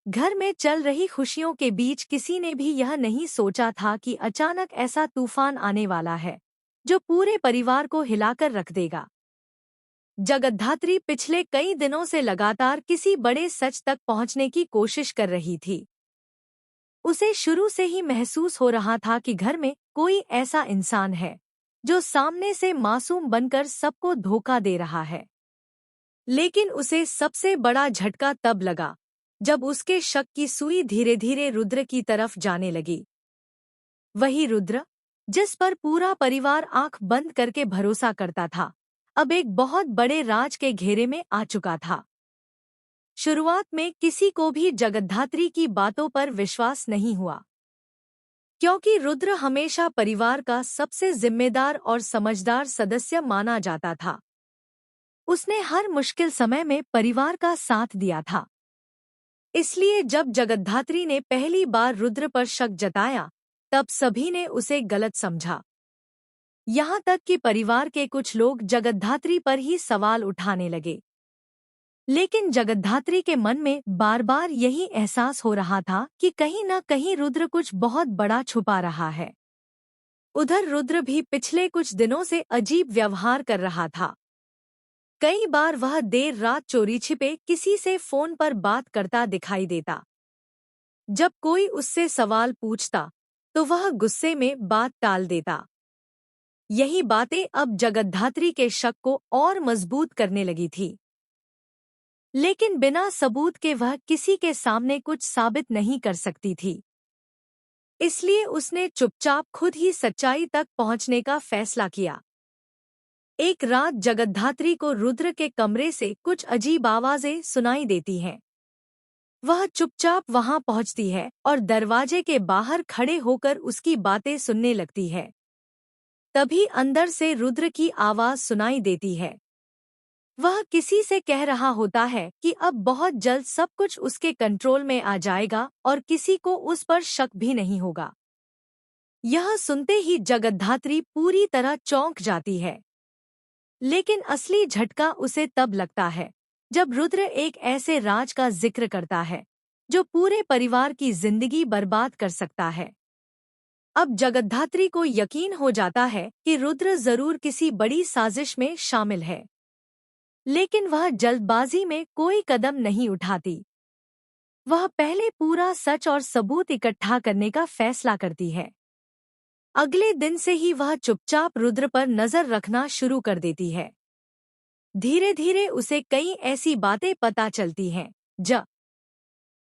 घर में चल रही खुशियों के बीच किसी ने भी यह नहीं सोचा था कि अचानक ऐसा तूफान आने वाला है जो पूरे परिवार को हिलाकर रख देगा। जगद्धात्री पिछले कई दिनों से लगातार किसी बड़े सच तक पहुंचने की कोशिश कर रही थी। उसे शुरू से ही महसूस हो रहा था कि घर में कोई ऐसा इंसान है जो सामने से मासूम बनकर सबको धोखा दे रहा है। लेकिन उसे सबसे बड़ा झटका तब लगा जब उसके शक की सुई धीरे धीरे रुद्र की तरफ जाने लगी। वही रुद्र जिस पर पूरा परिवार आंख बंद करके भरोसा करता था, अब एक बहुत बड़े राज के घेरे में आ चुका था। शुरुआत में किसी को भी जगद्धात्री की बातों पर विश्वास नहीं हुआ, क्योंकि रुद्र हमेशा परिवार का सबसे जिम्मेदार और समझदार सदस्य माना जाता था। उसने हर मुश्किल समय में परिवार का साथ दिया था। इसलिए जब जगद्धात्री ने पहली बार रुद्र पर शक जताया, तब सभी ने उसे गलत समझा। यहाँ तक कि परिवार के कुछ लोग जगद्धात्री पर ही सवाल उठाने लगे। लेकिन जगद्धात्री के मन में बार बार यही एहसास हो रहा था कि कहीं न कहीं रुद्र कुछ बहुत बड़ा छुपा रहा है। उधर रुद्र भी पिछले कुछ दिनों से अजीब व्यवहार कर रहा था। कई बार वह देर रात चोरी छिपे किसी से फोन पर बात करता दिखाई देता। जब कोई उससे सवाल पूछता तो वह गुस्से में बात टाल देता। यही बातें अब जगद्धात्री के शक को और मजबूत करने लगी थी। लेकिन बिना सबूत के वह किसी के सामने कुछ साबित नहीं कर सकती थी। इसलिए उसने चुपचाप खुद ही सच्चाई तक पहुंचने का फैसला किया। एक रात जगद्धात्री को रुद्र के कमरे से कुछ अजीब आवाजें सुनाई देती हैं। वह चुपचाप वहां पहुंचती है और दरवाजे के बाहर खड़े होकर उसकी बातें सुनने लगती है। तभी अंदर से रुद्र की आवाज सुनाई देती है। वह किसी से कह रहा होता है कि अब बहुत जल्द सब कुछ उसके कंट्रोल में आ जाएगा और किसी को उस पर शक भी नहीं होगा। यह सुनते ही जगद्धात्री पूरी तरह चौंक जाती है। लेकिन असली झटका उसे तब लगता है जब रुद्र एक ऐसे राज का जिक्र करता है जो पूरे परिवार की जिंदगी बर्बाद कर सकता है। अब जगद्धात्री को यकीन हो जाता है कि रुद्र जरूर किसी बड़ी साजिश में शामिल है। लेकिन वह जल्दबाजी में कोई कदम नहीं उठाती। वह पहले पूरा सच और सबूत इकट्ठा करने का फैसला करती है। अगले दिन से ही वह चुपचाप रुद्र पर नजर रखना शुरू कर देती है। धीरे धीरे उसे कई ऐसी बातें पता चलती हैं